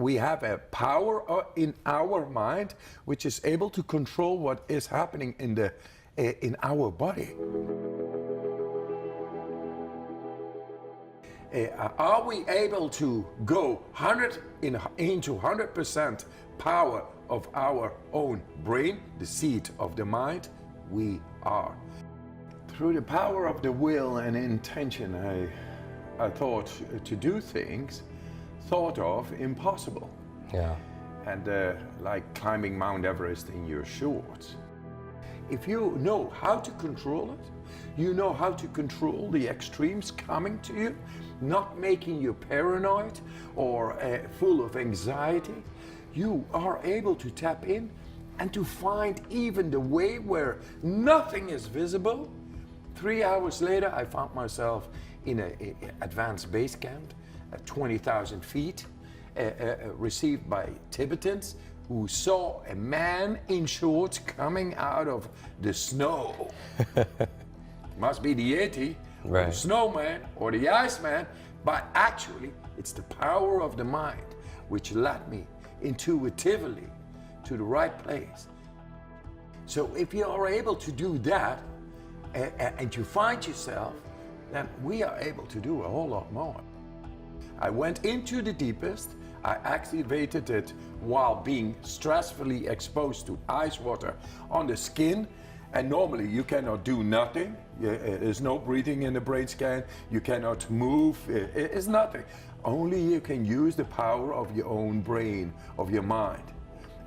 we have a power in our mind which is able to control what is happening in our body. Are we able to go into 100% power of our own brain, the seat of the mind? We are. Through the power of the will and intention, I thought to do things thought of impossible. Yeah. And like climbing Mount Everest in your shorts. If you know how to control it, you know how to control the extremes coming to you, not making you paranoid or full of anxiety, you are able to tap in and to find even the way where nothing is visible. 3 hours later, I found myself in an advanced base camp at 20,000 feet, received by Tibetans who saw a man in shorts coming out of the snow. Must be the Yeti, or the snowman, or the iceman, but actually it's the power of the mind which led me intuitively to the right place. So if you are able to do that, and you find yourself, then we are able to do a whole lot more. I went into the deepest. I activated it while being stressfully exposed to ice water on the skin. And normally you cannot do nothing. There's no breathing in the brain scan. You cannot move. It's nothing. Only you can use the power of your own brain, of your mind.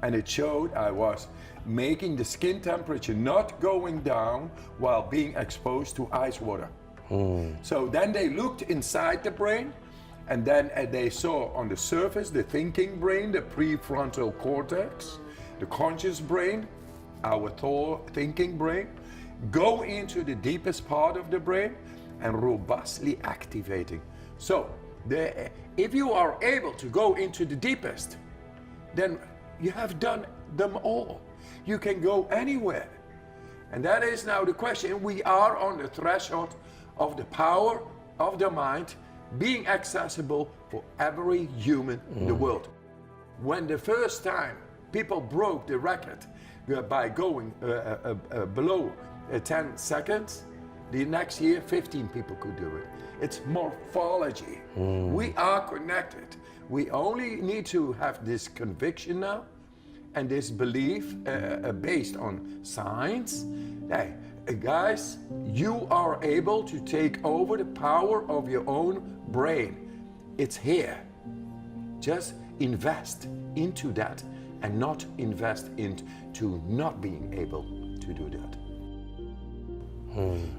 And it showed I was making the skin temperature not going down while being exposed to ice water. So then they looked inside the brain, and then they saw on the surface the thinking brain, the prefrontal cortex, the conscious brain, our thinking brain, go into the deepest part of the brain and robustly activating. So if you are able to go into the deepest, then you have done them all. You can go anywhere. And that is now the question. We are on the threshold of the power of the mind being accessible for every human in the world. When the first time people broke the record by going below 10 seconds, the next year 15 people could do it. It's morphology. We are connected. We only need to have this conviction now and this belief based on science. Hey, guys, you are able to take over the power of your own brain. It's here. Just invest into that and not invest into not being able to do that.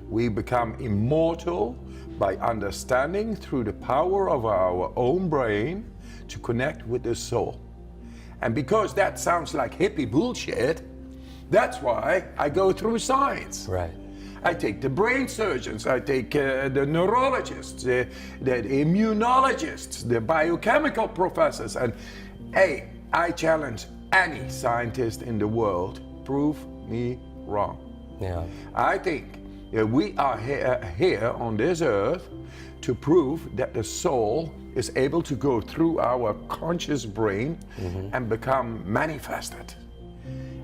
We become immortal by understanding through the power of our own brain to connect with the soul. And because that sounds like hippie bullshit, that's why I go through science. Right. I take the brain surgeons, I take the neurologists, the immunologists, the biochemical professors, and hey, I challenge any scientist in the world, prove me wrong. Yeah. I think we are here on this earth to prove that the soul is able to go through our conscious brain and become manifested.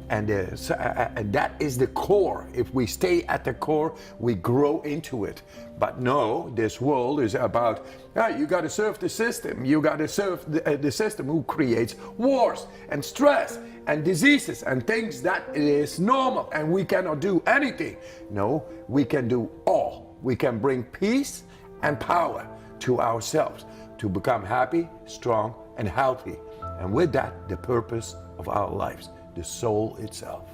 And that is the core. If we stay at the core, we grow into it. But no, this world is about, you got to serve the system. You got to serve the system who creates wars and stress and diseases and things that is normal and we cannot do anything. No, we can do all. We can bring peace and power to ourselves to become happy, strong, and healthy. And with that, the purpose of our lives, the soul itself.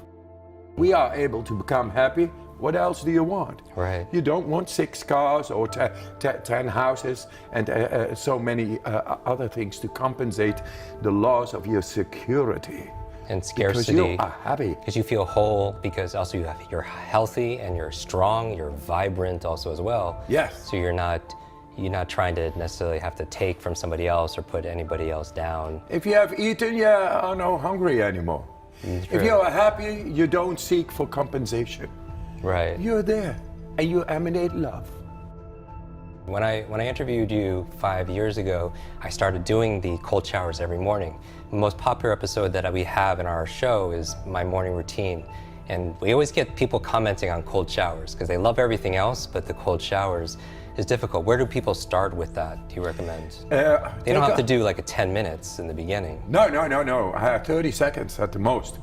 We are able to become happy. What else do you want? Right. You don't want 6 cars or 10 houses and so many other things to compensate the loss of your security. And scarcity. Because you are happy. Because you feel whole, because also you're healthy and you're strong, you're vibrant also as well. Yes. So you're not trying to necessarily have to take from somebody else or put anybody else down. If you have eaten, you are not hungry anymore. If you are happy, you don't seek for compensation. Right. You're there and you emanate love. When I interviewed you 5 years ago, I started doing the cold showers every morning. The most popular episode that we have in our show is my morning routine. And we always get people commenting on cold showers because they love everything else, but the cold showers is difficult. Where do people start with that, do you recommend? They don't have to do like a 10 minutes in the beginning. No. 30 seconds at the most.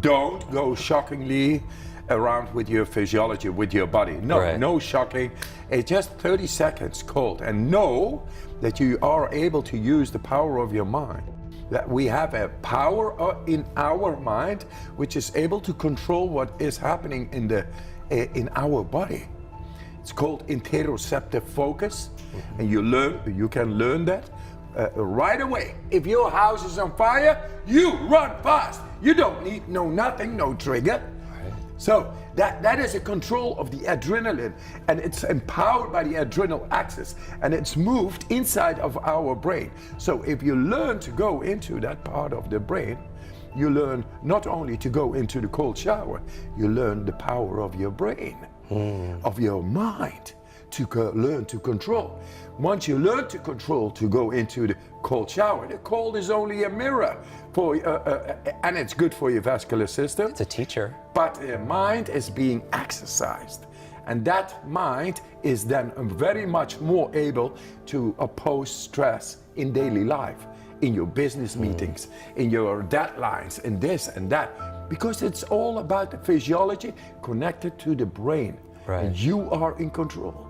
Don't go shockingly around with your physiology, with your body. No, Right. no shocking. It's just 30 seconds cold. And know that you are able to use the power of your mind. That we have a power in our mind which is able to control what is happening in our body. It's called interoceptive focus, and you can learn that right away. If your house is on fire, you run fast. You don't need no trigger. Right. So that is a control of the adrenaline, and it's empowered by the adrenal axis, and it's moved inside of our brain. So if you learn to go into that part of the brain, you learn not only to go into the cold shower, you learn the power of your brain, of your mind, to learn to control. Once you learn to control, to go into the cold shower, the cold is only a mirror for, and it's good for your vascular system. It's a teacher. But the mind is being exercised, and that mind is then very much more able to oppose stress in daily life, in your business meetings, in your deadlines, in this and that, because it's all about the physiology connected to the brain. Right. And you are in control.